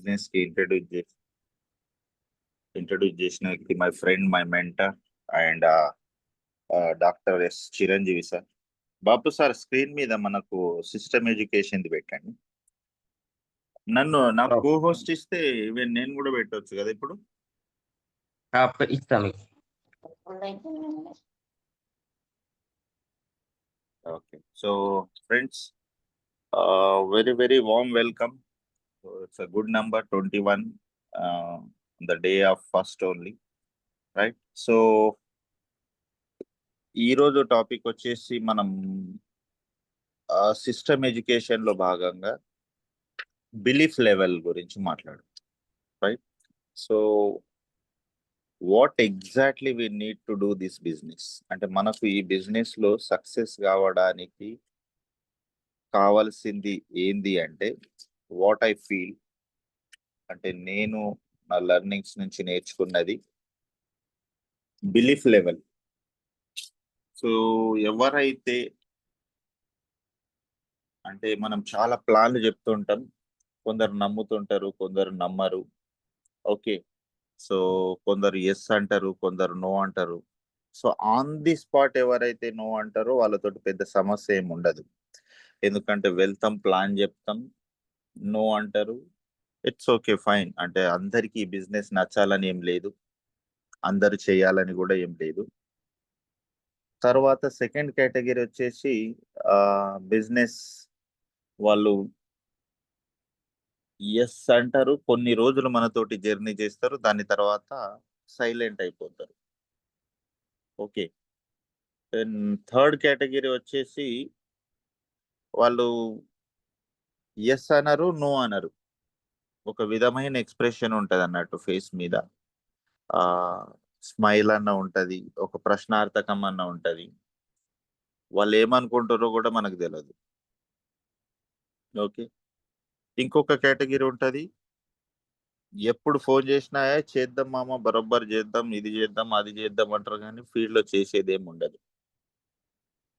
Business కి introduce చేసిన వ్యక్తి my friend, my mentor and doctor yes Chiranjeevi sir. Babu sir, screen మీద మనకు సిస్టమ్ ఎడ్యుకేషన్ పెట్టండి. నాకు కో హోస్ట్ ఇస్తే ఈవెన్ నేను కూడా పెట్టవచ్చు కదా ఇప్పుడు. ఇస్తాను. Okay, so friends, very very warm welcome. So it's a good number 21, the day of first only, right? So ఈ రోజు టాపిక్ వచ్చేసి మనం సిస్టమ్ ఎడ్యుకేషన్ లో భాగంగా బిలీఫ్ లెవెల్ గురించి మాట్లాడు, right? So what exactly we need to do this business అంటే, మనకు ఈ బిజినెస్ లో సక్సెస్ కావడానికి కావాల్సింది ఏంది అంటే, వాట్ ఐ ఫీల్ అంటే నేను నా లెర్నింగ్స్ నుంచి నేర్చుకున్నది బిలీఫ్ లెవెల్. సో ఎవరైతే అంటే మనం చాలా ప్లాన్లు చెప్తుంటాం, కొందరు నమ్ముతుంటారు, కొందరు నమ్మరు. ఓకే, సో కొందరు ఎస్ అంటారు, కొందరు నో అంటారు. సో ఆన్ ది స్పాట్ ఎవరైతే నో అంటారో వాళ్ళతోటి పెద్ద సమస్య ఏమి ఉండదు. ఎందుకంటే వెళ్తాం, ప్లాన్ చెప్తాం, నో అంటారు, ఇట్స్ ఓకే ఫైన్. అంటే అందరికీ ఈ బిజినెస్ నచ్చాలని ఏం లేదు, అందరు చేయాలని కూడా ఏం లేదు. తర్వాత సెకండ్ కేటగిరీ వచ్చేసి బిజినెస్ వాళ్ళు ఎస్ అంటారు, కొన్ని రోజులు మనతోటి జర్నీ చేస్తారు, దాని తర్వాత సైలెంట్ అయిపోతారు. ఓకే, థర్డ్ కేటగిరీ వచ్చేసి వాళ్ళు ఎస్ అనరు, నో అనరు. ఒక విధమైన ఎక్స్ప్రెషన్ ఉంటది అన్నట్టు ఫేస్ మీద, స్మైల్ అన్న ఉంటది, ఒక ప్రశ్నార్థకం అన్న ఉంటది. వాళ్ళు ఏమనుకుంటారో కూడా మనకు తెలియదు. ఓకే, ఇంకొక కేటగిరీ ఉంటది, ఎప్పుడు ఫోన్ చేసినా చేద్దాం మామ, బరోబ్బర్ చేద్దాం, ఇది చేద్దాం, అది చేద్దాం అంటారు, కానీ ఫీల్డ్ లో చేసేది ఏమి ఉండదు.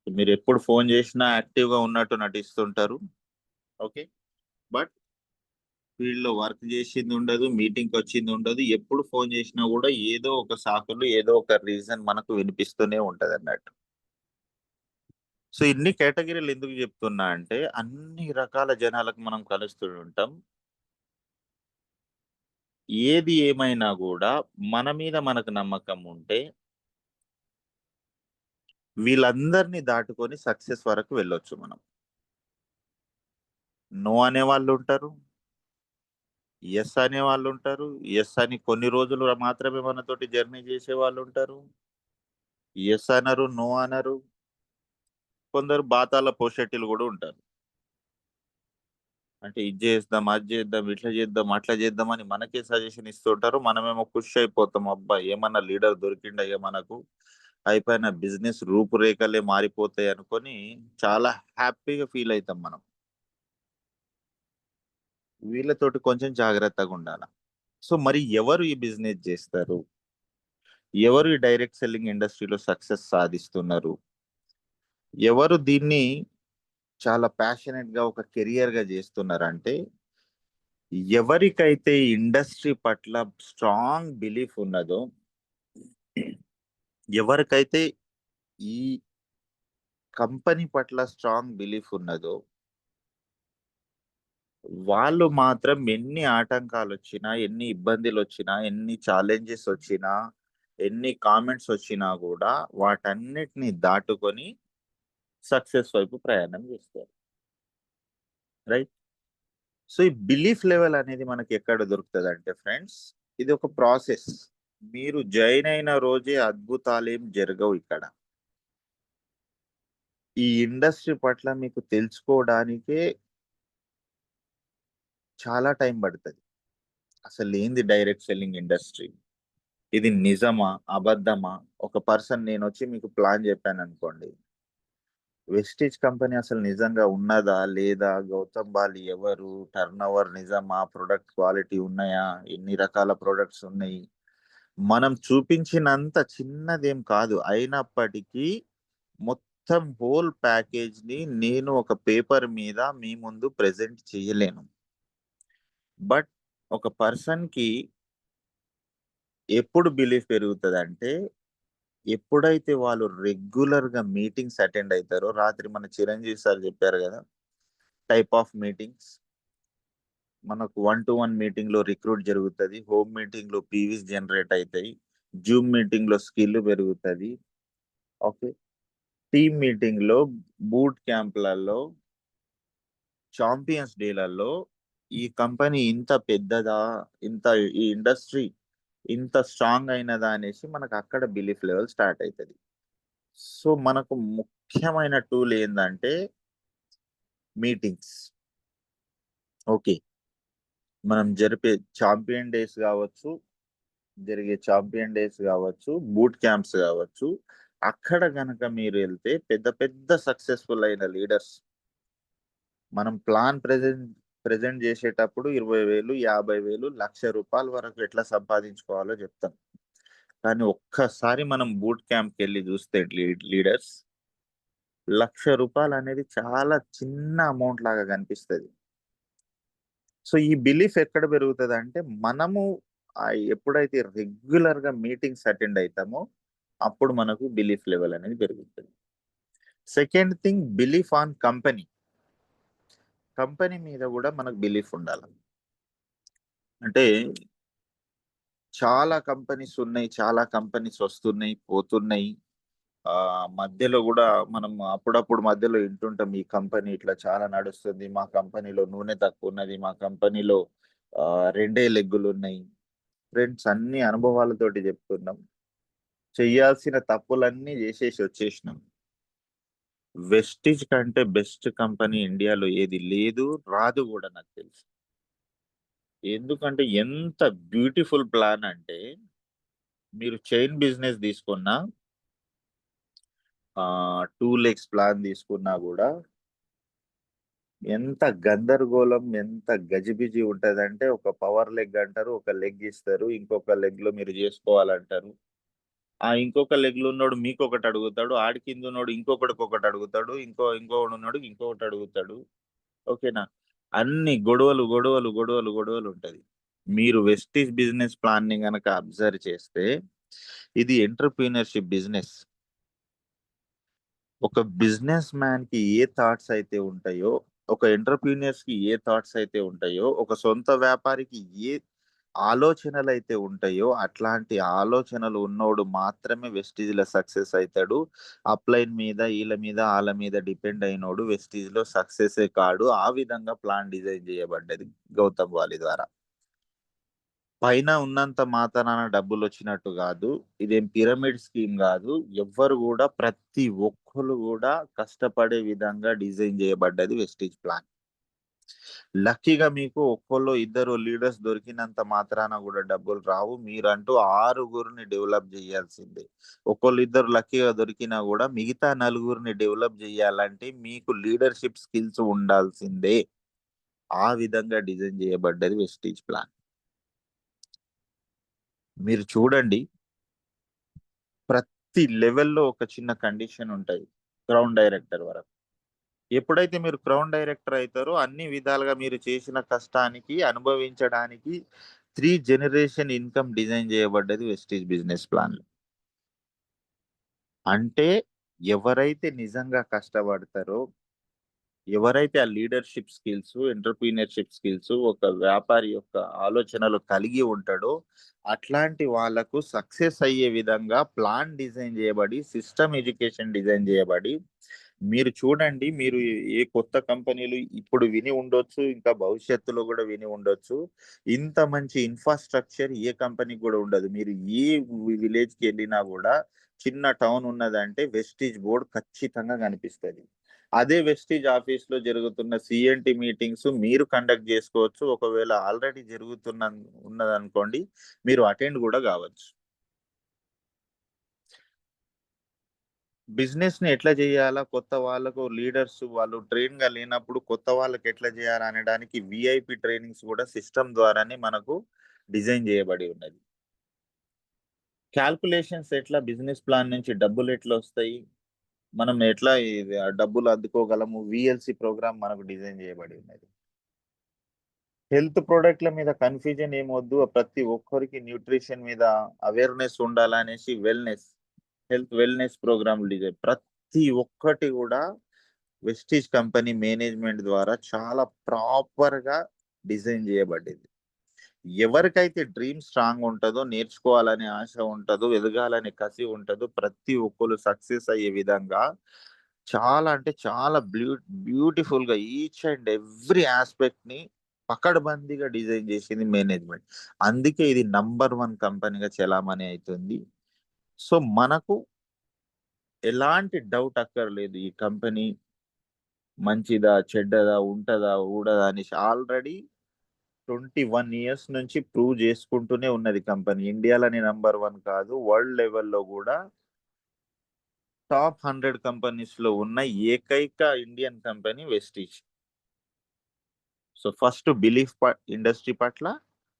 మీరు ఎప్పుడు ఫోన్ చేసినా యాక్టివ్ గా ఉన్నట్టు నటిస్తుంటారు. ఓకే, బట్ ఫీల్డ్ లో వర్క్ చేసింది ఉండదు, మీటింగ్ వచ్చింది ఉండదు. ఎప్పుడు ఫోన్ చేసినా కూడా ఏదో ఒక సాకులు, ఏదో ఒక రీజన్ మనకు వినిపిస్తూనే ఉంటది అన్నట్టు. సో ఇన్ని కేటగిరీలు ఎందుకు చెప్తున్నా అంటే, అన్ని రకాల జనాలకు మనం కలుస్తూ ఉంటాం. ఏది ఏమైనా కూడా మన మీద మనకు నమ్మకం ఉంటే వీళ్ళందరినీ దాటుకొని సక్సెస్ వరకు వెళ్ళొచ్చు మనం. నో అనే వాళ్ళు ఉంటారు, ఎస్ అనే వాళ్ళు ఉంటారు, ఎస్ అని కొన్ని రోజులు మాత్రమే మనతోటి జర్నీ చేసే వాళ్ళు ఉంటారు, ఎస్ అనరు, నో అనరు. కొందరు బాతాల పోషెట్టిలు కూడా ఉంటారు. అంటే ఇది చేద్దాం, అది చేద్దాం, ఇట్లా చేద్దాం, అట్లా చేద్దాం అని మనకే సజెషన్ ఇస్తుంటారు. మనమేమో ఖుషి అయిపోతాం, అబ్బా ఏమన్నా లీడర్ దొరికిండయ్యా మనకు, అయిపోయిన బిజినెస్ రూపురేఖలే మారిపోతాయి అనుకొని చాలా హ్యాపీగా ఫీల్ అవుతాం మనం. వీళ్ళతోటి కొంచెం జాగ్రత్తగా ఉండాలి. సో మరి ఎవరు ఈ బిజినెస్ చేస్తారు, ఎవరు ఈ డైరెక్ట్ సెల్లింగ్ ఇండస్ట్రీలో సక్సెస్ సాధిస్తున్నారు, ఎవరు దీన్ని చాలా ప్యాషనెట్ గా ఒక కెరియర్ గా చేస్తున్నారంటే, ఎవరికైతే ఇండస్ట్రీ పట్ల స్ట్రాంగ్ బిలీఫ్ ఉన్నదో, ఎవరికైతే ఈ కంపెనీ పట్ల స్ట్రాంగ్ బిలీఫ్ ఉన్నదో, వాళ్ళు మాత్రం ఎన్ని ఆటంకాలు వచ్చినా, ఎన్ని ఇబ్బందులు వచ్చినా, ఎన్ని ఛాలెంజెస్ వచ్చినా, ఎన్ని కామెంట్స్ వచ్చినా కూడా వాటన్నిటిని దాటుకొని సక్సెస్ వైపు ప్రయాణం చేస్తారు, రైట్? సో ఈ బిలీఫ్ లెవెల్ అనేది మనకి ఎక్కడ దొరుకుతుంది అంటే ఫ్రెండ్స్, ఇది ఒక ప్రాసెస్. మీరు జాయిన్ అయిన రోజే అద్భుతాలు ఏం జరగవు ఇక్కడ. ఈ ఇండస్ట్రీ పట్ల మీకు తెలుసుకోవడానికే చాలా టైం పడుతుంది. అసలు ఏంది డైరెక్ట్ సెల్లింగ్ ఇండస్ట్రీ, ఇది నిజమా అబద్ధమా? ఒక పర్సన్ నేను వచ్చి మీకు ప్లాన్ చెప్పాను అనుకోండి, వెస్టీజ్ కంపెనీ అసలు నిజంగా ఉన్నదా లేదా, గౌతమ్ బాలి ఎవరు, టర్న్ ఓవర్ నిజమా, ప్రొడక్ట్ క్వాలిటీ ఉన్నాయా, ఎన్ని రకాల ప్రొడక్ట్స్ ఉన్నాయి, మనం చూపించినంత చిన్నదేం కాదు. అయినప్పటికీ మొత్తం హోల్ ప్యాకేజ్ ని నేను ఒక పేపర్ మీద మీ ముందు ప్రెజెంట్ చేయలేను. బట్ ఒక పర్సన్‌కి ఎప్పుడు బిలీఫ్ పెరుగుతదంటే, ఎప్పుడైతే వాళ్ళు రెగ్యులర్‌గా మీటింగ్స్ అటెండ్ అయితారో, రాత్రి మన చిరంజీవి సార్ చెప్పారు గదా! Type of meetings. మనకు 1-1 మీటింగ్‌లో రిక్రూట్ జరుగుతది. హోమ్ మీటింగ్‌లో పీవీస్ జనరేట్ అయితాయి. జూమ్ మీటింగ్‌లో స్కిల్ పెరుగుతది. ఓకే. టీమ్ మీటింగ్‌లో, బూట్ క్యాంప్‌లలో, చాంపియన్స్ డేలలో ఈ కంపెనీ ఇంత పెద్దదా? ఇంత ఈ ఇండస్ట్రీ ఇంత స్ట్రాంగ్ అయినదా? అనేసి మనకు అక్కడ బిలీఫ్ లెవెల్ స్టార్ట్ అయితది. సో, మనకు ముఖ్యమైన టూల్ ఏందంటే మీటింగ్స్. ఓకే. మనం జరిపే చాంపియన్ డేస్ గావచ్చు, జరిగే చాంపియన్ డేస్ గావచ్చు, బూట్ క్యాంప్స్ గావచ్చు, అక్కడ గనక మీరెళ్తే పెద్ద పెద్ద సక్సెస్‌ఫుల్ అయిన లీడర్స్ మనం ప్లాన్ ప్రెజెంట్ జేసేటప్పుడు 20,000, 50,000, ₹1,00,000 వరకు ఎట్లా సంపాదించుకోవాలో జెప్తాం. కానీ ఒక్కసారి మనం బూట్ క్యాంప్‌కెళ్ళి జూస్తే లీడర్స్ ₹1,00,000 అనేది చాలా చిన్న అమౌంట్ లాగా గనిపిస్తది. సో, ఈ బిలీఫ్ ఎక్కడ పెరుగుతదంటే, మనము ఎప్పుడైతే రెగ్యులర్‌గా మీటింగ్స్ అటెండ్ అయితామో, అప్పుడు మనకు బిలీఫ్ లెవెల్ అనేది పెరుగుతది. Second thing belief on company. Company మీద గూడా మనకు బిలీఫ్ ఉండాల. అంటే చాలా కంపెనీస్ ఉన్నాయి. చాలా కంపెనీస్ వస్తున్నాయి, పోతున్నాయి. మధ్యలో గూడా మనం అప్పుడప్పుడు మధ్యలో ఇంటుంటాం. ఈ కంపెనీ ఇట్లా చాలా నడుస్తుంది. మా కంపెనీలో నూనె తక్కువున్నది. మా కంపెనీలో 2 లెగ్గులున్నాయి. ఫ్రెండ్స్ అన్ని అనుభవాలతోటి చెప్తున్నాం. చెయ్యాల్సిన తప్పులన్నీ జేసేసి వచ్చేసినాం. వెస్టిజ్ కంటే బెస్ట్ కంపెనీ ఇండియాలో ఏది లేదు, రాదు గూడా నాకు తెలుసు. ఎందుకంటే ఎంత బ్యూటిఫుల్ ప్లాన్ అంటే, మీరు చైన్ బిజినెస్ తీసుకున్నా 2 లెగ్స్ ప్లాన్ తీసుకున్నా గూడా ఎంత గందరగోళం, ఎంత గజిబిజి ఉంటదంటే, ఒక పవర్ లెగ్ అంటారు. ఒక లెగ్ ఇస్తారు. ఇంకొక లెగ్‌లో మీరు జేసుకోవాలంటారు. ఆ ఇంకొక లెగ్‌లో ఉన్నోడు మీకొకటి అడుగుతాడు. ఆడి కిందున్నోడు ఇంకొకడికొకటి అడుగుతాడు. ఇంకోడున్నోడు ఇంకొకటి అడుగుతాడు. ఓకేనా? అన్ని గొడవలు, గొడవలు, గొడవలు, గొడవలుంటది. మీరు వెస్టీజ్ బిజినెస్ ప్లాన్‌ని గనక అబ్జర్వ్ చేస్తే, ఇది ఎంటర్‌ప్రెన్యూర్‌షిప్ బిజినెస్. ఒక బిజినెస్ మ్యాన్‌కి ఏ థాట్స్ అయితే ఉంటాయో, ఒక ఎంటర్‌ప్రెన్యూర్స్‌కి ఏ థాట్స్ అయితే ఉంటాయో, ఒక సొంత వ్యాపారికి ఏ ఆలోచనలైతే ఉంటాయో, అట్లాంటి ఆలోచనలు ఉన్నోడు మాత్రమే వెస్టీజ్‌లో సక్సెస్ అయితాడు. అప్‌లైన్ మీద, ఈళ్ళ మీద, ఆళ్ళ మీద డిపెండ్ అయినోడు వెస్టీజ్‌లో సక్సెసే కాడు. ఆ విధంగా ప్లాన్ డిజైన్ చేయబడ్డది గౌతమ్ వాలి ద్వారా. పైన ఉన్నంత మాత్రాన డబ్బులొచ్చినట్టు గాదు. ఇదేం పిరమిడ్ స్కీమ్ గాదు. ఎవ్వరు గూడా ప్రతి ఒక్కళ్ళు గూడా కష్టపడే విధంగా డిజైన్ జేయబడ్డది వెస్టీజ్ ప్లాన్. లక్కీగా మీకు ఒక్కళ్ళో, ఇద్దరో లీడర్స్ దొరికినంత మాత్రాన గూడా డబ్బులు రావు. మీరంటూ ఆరుగురిని డెవలప్ జేయాల్సిందే. ఒకళ్ళిద్దరు లక్కీగా దొరికినా గూడా మిగతా నలుగురిని డెవలప్ జేయాలంటే మీకు లీడర్‌షిప్ స్కిల్స్ ఉండాల్సిందే. ఆ విధంగా డిజైన్ జేయబడ్డది వెస్టీజ్ ప్లాన్. మీరు చూడండి ప్రతి లెవెల్‌లో ఒక చిన్న కండిషన్ ఉంటది. క్రౌన్ డైరెక్టర్ వరకు. ఎప్పుడైతే మీరు క్రౌన్ డైరెక్టర్ అయితారో అన్ని విధాలుగా మీరు చేసిన కష్టానికి అనుభవించడానికి 3 జనరేషన్ ఇన్‌కమ్ డిజైన్ చేయబడ్డది వెస్టీజ్ బిజినెస్ ప్లాన్‌లో. అంటే ఎవరైతే నిజంగా కష్టపడతారో, ఎవరైతే ఆ లీడర్‌షిప్ స్కిల్స్, ఎంటర్‌ప్రెన్యూర్‌షిప్ స్కిల్స్ ఒక వ్యాపారి యొక్క ఆలోచనలు కలిగి ఉంటాడో, అట్లాంటి వాళ్ళకు సక్సెస్ అయ్యే విధంగా ప్లాన్ డిజైన్ చేయబడి, సిస్టమ్ ఎడ్యుకేషన్ డిజైన్ చేయబడి, మీరు చూడండి మీరు ఏ కొత్త కంపెనీలు ఇప్పుడు విని ఉండొచ్చు, ఇంకా భవిష్యత్తులో గూడా విని ఉండొచ్చు. ఇంత మంచి ఇన్‌ఫ్రాస్ట్రక్చర్ ఏ కంపెనీకి గూడా ఉండదు. మీరు ఏ విలేజ్‌కెళ్ళినా గూడా చిన్న టౌన్ ఉన్నదంటే వెస్టీజ్ బోర్డ్ ఖచ్చితంగా కనిపిస్తది. అదే వెస్టీజ్ ఆఫీస్‌లో జరుగుతున్న సీఎన్‌టీ మీటింగ్స్ మీరు కండక్ట్ జేసుకోవచ్చు. ఒకవేళ ఆల్రెడీ ఉన్నదనుకోండి, మీరు అటెండ్ గూడా గావచ్చు. బిజినెస్‌ని ఎట్లా జేయాలా? కొత్త వాళ్ళకు లీడర్స్ వాళ్ళు ట్రైన్‌గా లేనప్పుడు కొత్త వాళ్ళకి ఎట్లా జేయాలా అనడానికి వీఐపీ ట్రైనింగ్స్ గూడా సిస్టమ్ ద్వారానే మనకు డిజైన్ జేయబడి ఉన్నది. కాలిక్యులేషన్స్ ఎట్లా బిజినెస్ ప్లాన్ నుంచి డబ్బులెట్లొస్తాయి? మనం ఎట్లా ఇది ఆ డబ్బులు అద్దుకోగలము? వీఎల్సీ ప్రోగ్రామ్ మనకు డిజైన్ జేయబడి ఉన్నది. హెల్త్ ప్రోడక్ట్ల మీద కన్ఫ్యూజన్ ఏమొద్దు, ప్రతి ఒక్కరికి న్యూట్రిషన్ మీద అవేర్నెస్ ఉండాలనేసి వెల్నెస్ ప్రోగ్రామ్ డిజైన్ ప్రతి ఒక్కటి కూడా వెస్టీజ్ కంపెనీ మేనేజ్మెంట్ ద్వారా చాలా ప్రాపర్ గా డిజైన్ చేయబడ్డది. ఎవరికైతే డ్రీమ్ స్ట్రాంగ్ ఉంటుందో, నేర్చుకోవాలనే ఆశ ఉంటుందో, ఎదగాలనే కసి ఉంటుందో, ప్రతి ఒక్కరు సక్సెస్ అయ్యే విధంగా చాలా అంటే చాలా బ్యూటిఫుల్ గా ఈచ్ అండ్ ఎవ్రీ ఆస్పెక్ట్ ని పకడ్బందీగా డిజైన్ చేసింది మేనేజ్మెంట్. అందుకే ఇది నంబర్ 1 కంపెనీగా చలామణి అవుతుంది. సో మనకు ఎలాంటి డౌట్ అక్కర్లేదు, ఈ కంపెనీ మంచిదా చెడ్డదా ఉంటదా ఊడదా అనేసి ఆల్రెడీ 21 years నుంచి ప్రూవ్ చేసుకుంటూనే ఉన్నది కంపెనీ. ఇండియాలోనే నంబర్ 1 కాదు, వరల్డ్ లెవెల్లో కూడా టాప్ 100 కంపెనీస్ లో ఉన్న ఏకైక Indian company Vestige. So first belief industry పట్ల,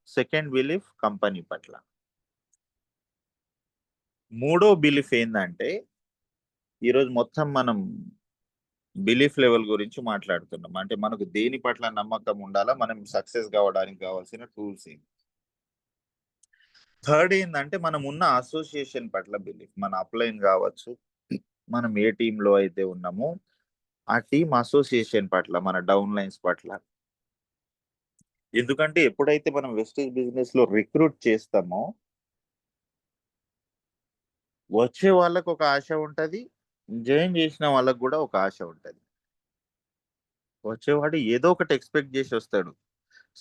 సెకండ్ బిలీఫ్ కంపెనీ పట్ల, మూడో బిలీఫ్ ఏంటంటే ఈరోజు మొత్తం మనం బిలీఫ్ లెవెల్ గురించి మాట్లాడుతున్నాం. అంటే మనకు దేని పట్ల నమ్మకం ఉండాలా, మనం సక్సెస్ కావడానికి కావాల్సిన టూల్స్ ఏంటి. థర్డ్ ఏంటంటే మనం ఉన్న అసోసియేషన్ పట్ల బిలీఫ్, మన అప్లైన్ కావచ్చు, మనం ఏ టీంలో అయితే ఉన్నామో ఆ టీం అసోసియేషన్ పట్ల, మన డౌన్ లైన్స్ పట్ల. ఎందుకంటే ఎప్పుడైతే మనం వెస్టేజ్ బిజినెస్ లో రిక్రూట్ చేస్తామో వచ్చే వాళ్ళకు ఒక ఆశ ఉంటది, జాయిన్ చేసిన వాళ్ళకు కూడా ఒక ఆశ ఉంటది. వచ్చేవాడు ఏదో ఒకటి ఎక్స్పెక్ట్ చేసి వస్తాడు.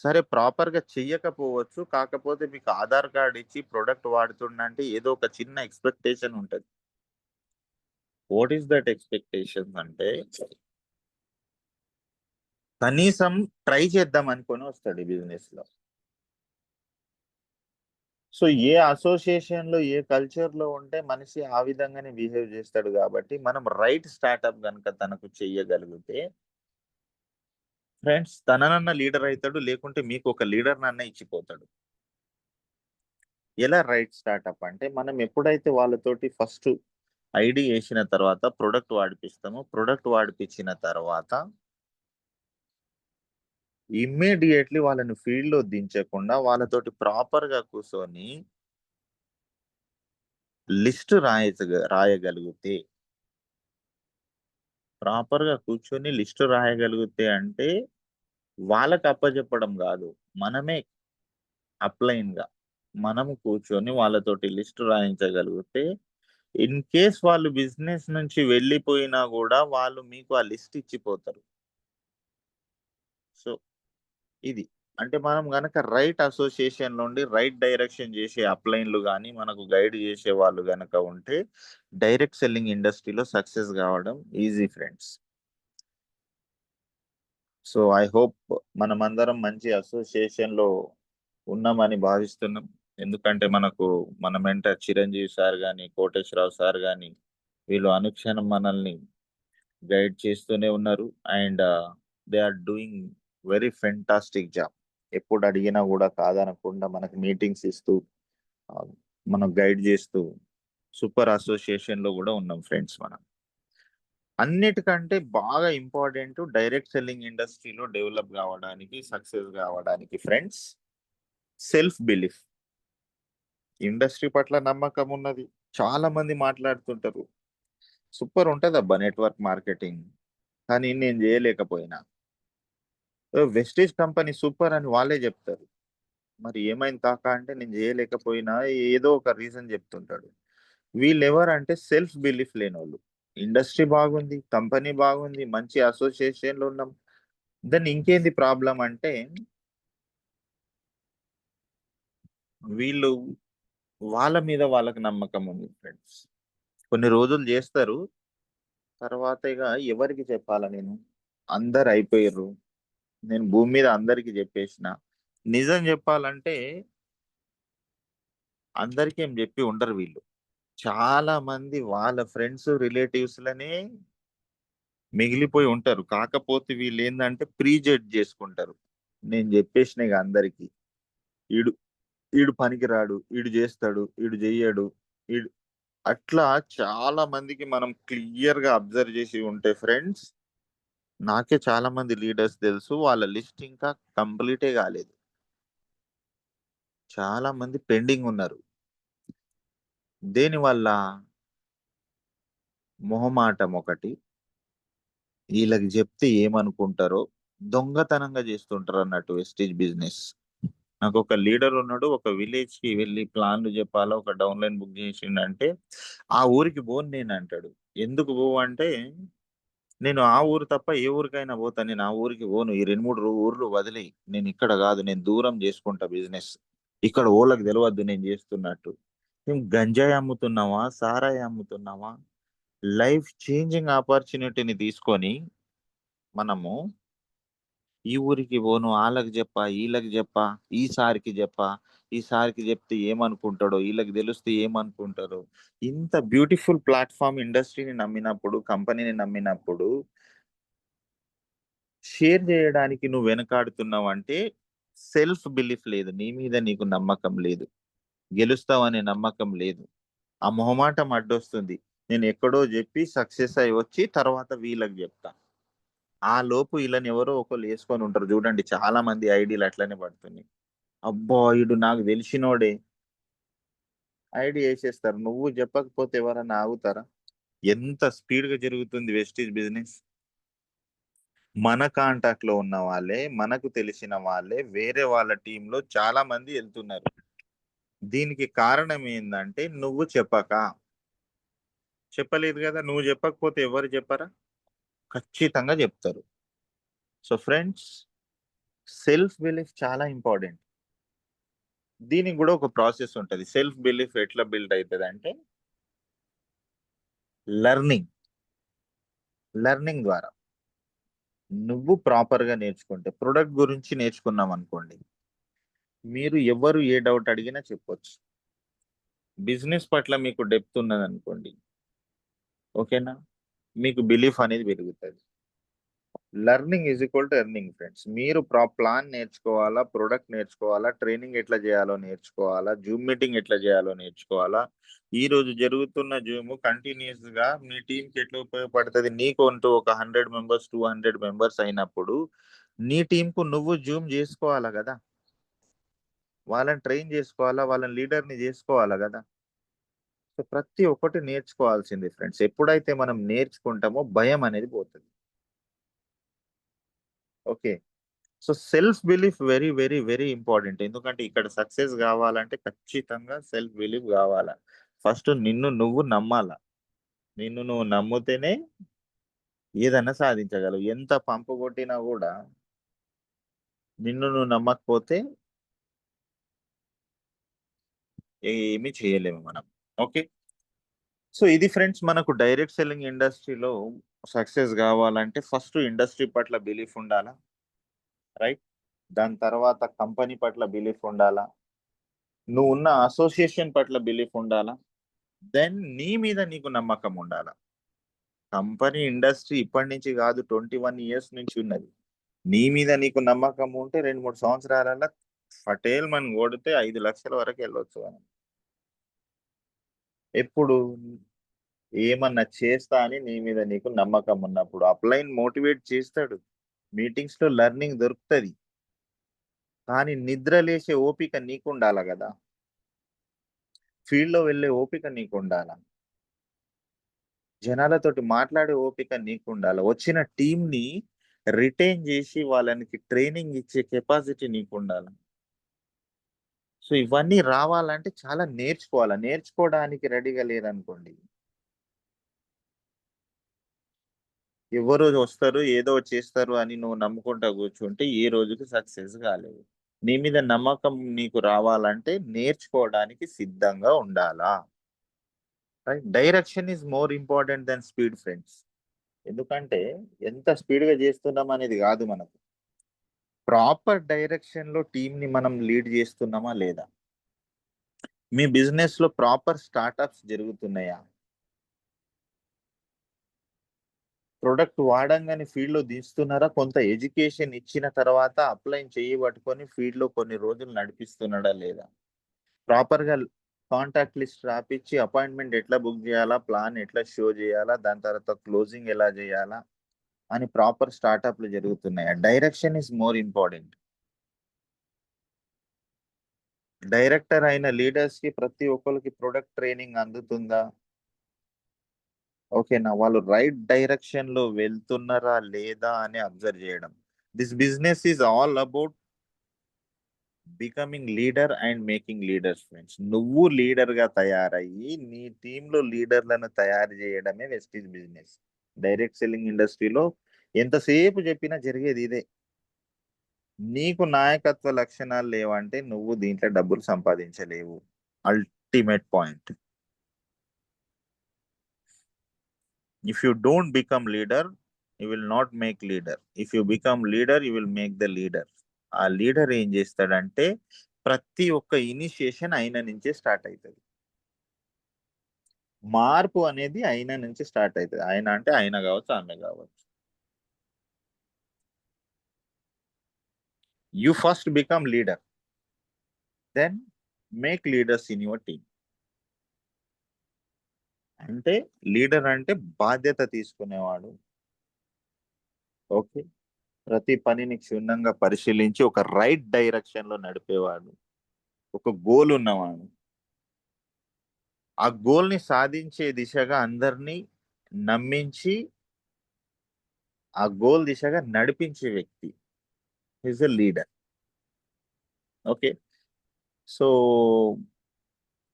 సరే ప్రాపర్ గా చెయ్యకపోవచ్చు, కాకపోతే మీకు ఆధార్ కార్డ్ ఇచ్చి ప్రొడక్ట్ వాడుతుండంటే ఏదో ఒక చిన్న ఎక్స్పెక్టేషన్ ఉంటది. వాట్ ఈస్ దట్ ఎక్స్పెక్టేషన్ అంటే కనీసం ట్రై చేద్దాం అనుకొని వస్తాడు ఈ బిజినెస్ లో. సో ఏ అసోసియేషన్ లో ఏ కల్చర్ లో ఉంటే మనిషి ఆ విధంగానే బిహేవ్ చేస్తాడు. కాబట్టి మనం రైట్ స్టార్ట్అప్ కనుక తనకు చెయ్యగలిగితే ఫ్రెండ్స్ తననన్న లీడర్ అవుతాడు, లేకుంటే మీకు ఒక లీడర్ నన్న ఇచ్చిపోతాడు. ఎలా రైట్ స్టార్ట్అప్ అంటే మనం ఎప్పుడైతే వాళ్ళతోటి ఫస్ట్ ఐడి వేసిన తర్వాత ప్రొడక్ట్ వాడిపిస్తామో, ప్రొడక్ట్ వాడిపించిన తర్వాత ఇమ్మీడియట్లీ వాళ్ళని ఫీల్డ్ లో దించకుండా వాళ్ళతోటి ప్రాపర్ గా కూర్చొని లిస్ట్ రాయగలిగితే, ప్రాపర్ గా కూర్చొని లిస్ట్ రాయగలిగితే అంటే వాళ్ళకి అప్పచెప్పడం కాదు, మనమే అప్లైన్ గా మనము కూర్చొని వాళ్ళతోటి లిస్ట్ రాయించగలిగితే ఇన్ కేస్ వాళ్ళు బిజినెస్ నుంచి వెళ్ళిపోయినా కూడా వాళ్ళు మీకు ఆ లిస్ట్ ఇచ్చిపోతారు. సో ఇది అంటే మనం గనక రైట్ అసోసియేషన్ నుండి రైట్ డైరెక్షన్ చేసే అప్లైన్లు కానీ మనకు గైడ్ చేసే వాళ్ళు గనక ఉంటే డైరెక్ట్ సెల్లింగ్ ఇండస్ట్రీలో సక్సెస్ కావడం easy friends. So I hope మనమందరం మంచి అసోసియేషన్ లో ఉన్నామని భావిస్తున్నాం. ఎందుకంటే మనకు మన మెంటర్ చిరంజీవి సార్ కానీ, కోటేశ్వరరావు సార్ కానీ వీళ్ళు అనుక్షణం మనల్ని గైడ్ చేస్తూనే ఉన్నారు. And they are doing very fantastic job. ఎప్పుడు అడిగినా కూడా కాదనకుండా మనకు మీటింగ్స్ ఇస్తూ ఆ, మనం గైడ్ చేస్తూ సూపర్ అసోసియేషన్ లో కూడా ఉన్నాం ఫ్రెండ్స్. మనం అన్నిటికంటే బాగా ఇంపార్టెంట్ డైరెక్ట్ సెల్లింగ్ ఇండస్ట్రీలో డెవలప్ కావడానికి, సక్సెస్ కావడానికి ఫ్రెండ్స్ సెల్ఫ్ బిలీఫ్, ఇండస్ట్రీ పట్ల నమ్మకం ఉన్నది. చాలా మంది మాట్లాడుతుంటారు సూపర్ ఉంటది అబ్బా నెట్వర్క్ మార్కెటింగ్, కానీ నేను చేయలేకపోయినా. వెస్టేజ్ కంపెనీ సూపర్ అని వాళ్ళే చెప్తారు. మరి ఏమైంది కాక అంటే నేను చేయలేకపోయినా ఏదో ఒక రీజన్ చెప్తుంటాడు. వీళ్ళు ఎవరంటే సెల్ఫ్ బిలీఫ్ లేని వాళ్ళు. ఇండస్ట్రీ బాగుంది, కంపెనీ బాగుంది, మంచి అసోసియేషన్లు ఉన్నాం, దాన్ని ఇంకేంది ప్రాబ్లం అంటే వీళ్ళు వాళ్ళ మీద వాళ్ళకి నమ్మకం ఉంది ఫ్రెండ్స్. కొన్ని రోజులు చేస్తారు, తర్వాత ఇక ఎవరికి చెప్పాలా నేను, అందరు అయిపోయారు, నేను భూమి మీద అందరికి చెప్పేసిన. నిజం చెప్పాలంటే అందరికీ ఏం చెప్పి ఉండరు వీళ్ళు. చాలా మంది వాళ్ళ ఫ్రెండ్స్ రిలేటివ్స్ లనే మిగిలిపోయి ఉంటారు. కాకపోతే వీళ్ళు ఏంటంటే ప్రీ జడ్జ్ చేసుకుంటారు. నేను చెప్పేసిన ఇక అందరికి, ఈడు ఈడు పనికిరాడు, ఈడు చేస్తాడు, ఈడు చెయ్యడు, ఈడు అట్లా చాలా మందికి మనం క్లియర్ గా అబ్జర్వ్ చేసి ఉంటే ఫ్రెండ్స్ నాకే చాలా మంది లీడర్స్ తెలుసు. వాళ్ళ లిస్ట్ ఇంకా కంప్లీటే కాలేదు. చాలా మంది పెండింగ్ ఉన్నారు. దేనివల్ల? మొహమాటం ఒకటి. వీళ్ళకి చెప్తే ఏమనుకుంటారో, దొంగతనంగా చేస్తుంటారు అన్నట్టు వెస్టీజ్ బిజినెస్. నాకు ఒక లీడర్ ఉన్నాడు. ఒక విలేజ్ కి వెళ్ళి ప్లాన్లు చెప్పాలా, ఒక డౌన్లైన్ బుక్ చేసిండంటే ఆ ఊరికి పోను నేను అంటాడు. ఎందుకు పోవు అంటే, నేను ఆ ఊరు తప్ప ఏ ఊరికైనా పోతా, నేను ఆ ఊరికి పోను. ఈ 2, 3 ఊర్లు వదిలి నేను ఇక్కడ కాదు, నేను దూరం చేసుకుంటా బిజినెస్. ఇక్కడ ఓళ్ళకి తెలియద్దు నేను చేస్తున్నట్టు. మేము గంజాయి అమ్ముతున్నావా, సారాయి అమ్ముతున్నావా, లైఫ్ చేంజింగ్ ఆపర్చునిటీని తీసుకొని మనము ఈ ఊరికి పోను, వాళ్ళకి చెప్పా, వీళ్ళకి చెప్పా, ఈసారికి చెప్పా, ఈసారికి చెప్తే ఏమనుకుంటాడో, వీళ్ళకి తెలిస్తే ఏమనుకుంటారో. ఇంత బ్యూటిఫుల్ ప్లాట్ఫామ్ ఇండస్ట్రీని నమ్మినప్పుడు, కంపెనీని నమ్మినప్పుడు షేర్ చేయడానికి నువ్వు వెనకాడుతున్నావు అంటే సెల్ఫ్ బిలీఫ్ లేదు, నీ మీద నీకు నమ్మకం లేదు, గెలుస్తావనే నమ్మకం లేదు. ఆ మొహమాటం అడ్డొస్తుంది. నేను ఎక్కడో చెప్పి సక్సెస్ అయి వచ్చి తర్వాత వీళ్ళకి చెప్తా. ఆ లోపు వీళ్ళని ఎవరో ఒకరు వేసుకొని ఉంటారు చూడండి. చాలా మంది ఐడీలు అట్లనే పడుతున్నాయి. అబ్బా ఈడు నాకు తెలిసినోడే, ఐడి వేసేస్తారు. నువ్వు చెప్పకపోతే ఎవరన్నా ఆగుతారా? ఎంత స్పీడ్ గా జరుగుతుంది వెస్టీజ్ బిజినెస్. మన కాంటాక్ట్ లో ఉన్న వాళ్ళే, మనకు తెలిసిన వాళ్ళే వేరే వాళ్ళ టీంలో చాలా మంది వెళ్తున్నారు. దీనికి కారణం ఏంటంటే నువ్వు చెప్పలేదు కదా. నువ్వు చెప్పకపోతే ఎవరు చెప్పరా? ఖచ్చితంగా చెప్తారు. సో ఫ్రెండ్స్, సెల్ఫ్ బిలీఫ్ చాలా ఇంపార్టెంట్. దీనికి కూడా ఒక ప్రాసెస్ ఉంటుంది. సెల్ఫ్ బిలీఫ్ ఎట్లా బిల్డ్ అవుతుంది అంటే లెర్నింగ్. లెర్నింగ్ ద్వారా నువ్వు ప్రాపర్ గా నేర్చుకుంటే, ప్రొడక్ట్ గురించి నేర్చుకున్నాం అనుకోండి, మీరు ఎవరు ఏ డౌట్ అడిగినా చెప్పొచ్చు. బిజినెస్ పట్ల మీకు డెప్త్ ఉన్నది అనుకోండి, ఓకేనా, మీకు బిలీఫ్ అనేది పెరుగుతుంది. Learning is equal to earning friends. మీరు ప్లాన్ నేర్చుకోవాలా, ప్రొడక్ట్ నేర్చుకోవాలా, ట్రైనింగ్ ఎట్లా చేయాలో నేర్చుకోవాలా, జూమ్ మీటింగ్ ఎట్లా చేయాలో నేర్చుకోవాలా. ఈ రోజు జరుగుతున్న జూమ్ కంటిన్యూస్ గా మీ టీంకి ఎట్లా ఉపయోగపడుతుంది? నీకు అంటూ ఒక 100 మెంబర్స్, 200 మెంబర్స్ అయినప్పుడు నీ టీంకు నువ్వు జూమ్ చేసుకోవాలా కదా, వాళ్ళని ట్రైన్ చేసుకోవాలా, వాళ్ళని లీడర్ని చేసుకోవాలా కదా. సో ప్రతి ఒక్కటి నేర్చుకోవాల్సింది ఫ్రెండ్స్. ఎప్పుడైతే మనం నేర్చుకుంటామో భయం అనేది పోతుంది. Okay. So self belief very very very important. ఎందుకంటే ఇక్కడ సక్సెస్ కావాలంటే ఖచ్చితంగా సెల్ఫ్ బిలీఫ్ కావాలా. ఫస్ట్ నిన్ను నువ్వు నమ్మాలా. నిన్ను నువ్వు నమ్మితేనే ఏదైనా సాధించగలవు. ఎంత పంపు కొట్టినా కూడా నిన్ను నువ్వు నమ్మకపోతే ఏమీ చేయలేము మనం. ఓకే. సో ఇది ఫ్రెండ్స్, మనకు డైరెక్ట్ సెల్లింగ్ ఇండస్ట్రీలో సక్సెస్ కావాలంటే ఫస్ట్ ఇండస్ట్రీ పట్ల బిలీఫ్ ఉండాలా, రైట్. దాని తర్వాత కంపెనీ పట్ల బిలీఫ్ ఉండాలా, నువ్వు ఉన్న అసోసియేషన్ పట్ల బిలీఫ్ ఉండాలా, దెన్ నీ మీద నీకు నమ్మకం ఉండాలా. కంపెనీ ఇండస్ట్రీ ఇప్పటి నుంచి కాదు, 21 ఇయర్స్ నుంచి ఉన్నది. నీ మీద నీకు నమ్మకం ఉంటే 2, 3 సంవత్సరాలలో పటేల్ మనం కొడితే 5 లక్షల వరకు వెళ్ళొచ్చు మనం. ఎప్పుడు? ఏమన్నా చేస్తా అని నీ మీద నీకు నమ్మకం ఉన్నప్పుడు. అప్లైన్ మోటివేట్ చేస్తాడు, మీటింగ్స్ లో లెర్నింగ్ దొరుకుతుంది, కానీ నిద్ర లేచే ఓపిక నీకు ఉండాలి కదా, ఫీల్డ్ లో వెళ్ళే ఓపిక నీకు ఉండాలా, జనాలతోటి మాట్లాడే ఓపిక నీకు ఉండాలి, వచ్చిన టీం ని రిటైన్ చేసి వాళ్ళకి ట్రైనింగ్ ఇచ్చే కెపాసిటీ నీకు ఉండాలి. సో ఇవన్నీ రావాలంటే చాలా నేర్చుకోవాలి. నేర్చుకోవడానికి రెడీగా లేదనుకోండి, ఎవరు వస్తారు ఏదో ఒకటి చేస్తారు అని నువ్వు నమ్ముకుంటా కూర్చుంటే ఏ రోజుకి సక్సెస్ కాలేవు. నీ మీద నమ్మకం నీకు రావాలంటే నేర్చుకోవడానికి సిద్ధంగా ఉండాలా, right. Direction is more important than speed friends. ఎందుకంటే ఎంత స్పీడ్ గా చేస్తున్నాం అనేది కాదు మనకు, ప్రాపర్ డైరెక్షన్ లో టీం ని మనం లీడ్ చేస్తున్నామా లేదా, మీ బిజినెస్ లో ప్రాపర్ స్టార్ట్అప్స్ జరుగుతున్నాయా, ప్రొడక్ట్ వాడంగానే ఫీల్డ్ లో దిస్తున్నారా, కొంత ఎడ్యుకేషన్ ఇచ్చిన తర్వాత అప్లై చేయబట్టుకొని ఫీల్డ్ లో కొన్ని రోజులు నడిపిస్తున్నాడా లేదా, ప్రాపర్ గా కాంటాక్ట్ లిస్ట్ రాపిచ్చి అపాయింట్మెంట్ ఎట్లా బుక్ చేయాలా, ప్లాన్ ఎట్లా షో చేయాలా, దాని తర్వాత క్లోజింగ్ ఎలా చేయాలా, అని ప్రాపర్ స్టార్టప్లు జరుగుతున్నాయి. Direction is more important. Director అయిన లీడర్స్ కి ప్రతి ఒక్కరికి ప్రొడక్ట్ ట్రైనింగ్ అందుతుందా? ఓకేనా, వాళ్ళు రైట్ డైరెక్షన్ లో వెళ్తున్నారా లేదా అని అబ్జర్వ్ చేయడం. This business is all about becoming leader and making leaders friends. నువ్వు లీడర్ గా తయారయ్యి నీ టీంలో లీడర్లను తయారు చేయడమే వెస్టీజ్ బిజినెస్. డైరెక్ట్ సెల్లింగ్ ఇండస్ట్రీలో ఎంతసేపు చెప్పినా జరిగేది ఇదే. నీకు నాయకత్వ లక్షణాలు లేవంటే నువ్వు దీంట్లో డబ్బులు సంపాదించలేవు. Ultimate point. If you don't become leader you will not make leader. If you become leader you will make the leader. ఆ లీడర్ ఏం చేస్తాడంటే ప్రతి ఒక్క ఇనిషియేషన్ ఆయన నుంచే స్టార్ట్ అవుతుంది. మార్పు అనేది ఆయన నుంచి స్టార్ట్ అవుతుంది. ఆయన అంటే ఆయన కావచ్చు, ఆమె కావచ్చు. You first become leader, then make leaders in your team. అంటే లీడర్ అంటే బాధ్యత తీసుకునేవాడు. ఓకే, ప్రతి పనిని క్షుణ్ణంగా పరిశీలించి ఒక రైట్ డైరెక్షన్ లో నడిపేవాడు, ఒక గోల్ ఉన్నవాడు, ఆ గోల్ ని సాధించే దిశగా అందరినీ నమ్మించి ఆ గోల్ దిశగా నడిపించే వ్యక్తి is a leader. Okay, so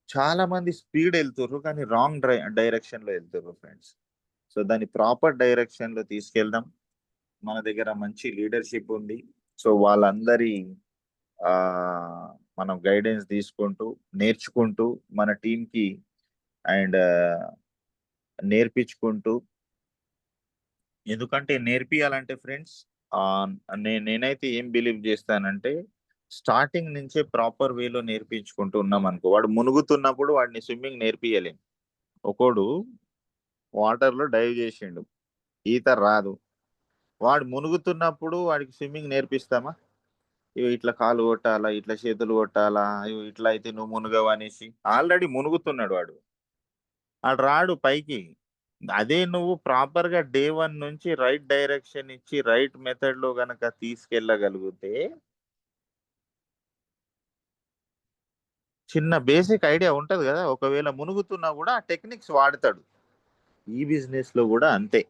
చాలా మంది స్పీడ్ వెళ్తుర్రు కానీ రాంగ్ డైరెక్షన్ లో వెళ్తుర్రు ఫ్రెండ్స్. సో దాన్ని ప్రాపర్ డైరెక్షన్ లో తీసుకెళ్దాం. మన దగ్గర మంచి లీడర్షిప్ ఉంది. సో వాళ్ళందరి ఆ మనం గైడెన్స్ తీసుకుంటూ నేర్చుకుంటూ మన టీంకి అండ్ నేర్పించుకుంటూ, ఎందుకంటే నేర్పియాలంటే ఫ్రెండ్స్ నేనైతే ఏం బిలీవ్ చేస్తానంటే స్టార్టింగ్ నుంచే ప్రాపర్ వేలో నేర్పించుకుంటూ ఉన్నాం అనుకో, వాడు మునుగుతున్నప్పుడు వాడిని స్విమ్మింగ్ నేర్పియలేం. ఒకడు వాటర్ లో డైవ్ చేసిండు, ఈత రాదు, వాడు మునుగుతున్నప్పుడు వాడికి స్విమ్మింగ్ నేర్పిస్తామా? ఇవి ఇట్లా కాలు కొట్టాలా, ఇట్లా చేతులు కొట్టాలా, ఇవి ఇట్లా అయితే నువ్వు మునుగవు అనేసి. ఆల్రెడీ మునుగుతున్నాడు వాడు, వాడు రాడు పైకి. అదే నువ్వు ప్రాపర్ గా డే 1 నుంచి రైట్ డైరెక్షన్ ఇచ్చి రైట్ మెథడ్ లో గనక తీసుకెళ్ళగలిగితే చిన్న బేసిక్ ఐడియా ఉంటది కదా, ఒకవేళ మునుగుతున్నా కూడా ఆ టెక్నిక్స్ వాడతాడు. ఈ బిజినెస్ లో కూడా అంతే.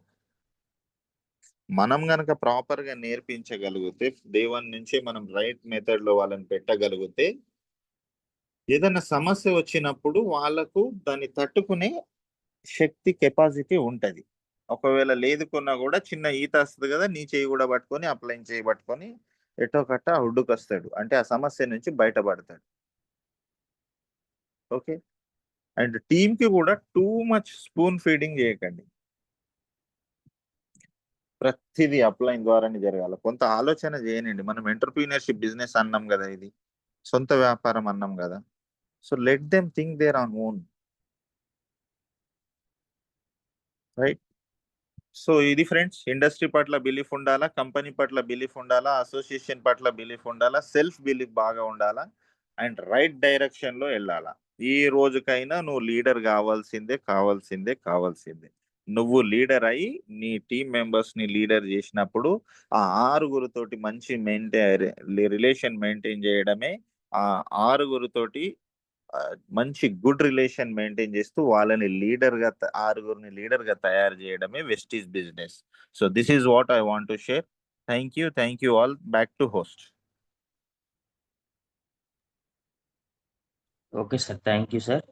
మనం గనక ప్రాపర్ గా నేర్పించగలిగితే డే 1 నుంచే మనం రైట్ మెథడ్ లో వాళ్ళని పెట్టగలిగితే ఏదైనా సమస్య వచ్చినప్పుడు వాళ్ళకు దాన్ని తట్టుకునే శక్తి కెపాసిటీ ఉంటది. ఒకవేళ లేదుకున్నా కూడా చిన్న ఈత వస్తుంది కదా, నీ చేయి కూడా పట్టుకొని అప్లైన్ చేయి పట్టుకొని ఎటో కట్ట ఒడ్డుకు వస్తాడు, అంటే ఆ సమస్య నుంచి బయటపడతాడు. ఓకే, అండ్ టీమ్ కి కూడా టూ మచ్ స్పూన్ ఫీడింగ్ చేయకండి. ప్రతిదీ అప్లైన్ ద్వారానే జరగాలి. కొంత ఆలోచన చేయనండి. మనం ఎంటర్ప్రీనర్షిప్ బిజినెస్ అన్నాం కదా, ఇది సొంత వ్యాపారం అన్నాం కదా. So let them think their on own, right? So ఇది ఫ్రెండ్స్, ఇండస్ట్రీ పట్ల బిలీఫ్ ఉండాలా, కంపెనీ పట్ల బిలీఫ్ ఉండాలా, అసోసియేషన్ పట్ల బిలీఫ్ ఉండాలా, సెల్ఫ్ బిలీఫ్ బాగా ఉండాలా, అండ్ రైట్ డైరెక్షన్ లో వెళ్ళాలా. ఈ రోజుకైనా నువ్వు లీడర్ కావాల్సిందే కావాల్సిందే కావాల్సిందే. నువ్వు లీడర్ అయి నీ టీం మెంబర్స్ ని లీడర్ చేసినప్పుడు ఆ ఆరుగురితోటి మంచి రిలేషన్ మెయింటైన్ చేయడమే, ఆ ఆరుగురితోటి మంచి గుడ్ రిలేషన్ మెయింటైన్ చేస్తూ వాళ్ళని ఆరుగురిని లీడర్ గా తయారు చేయడమే Vestige business. So this is what I want to share. Thank you all. Back to host. Okay sir, thank you sir.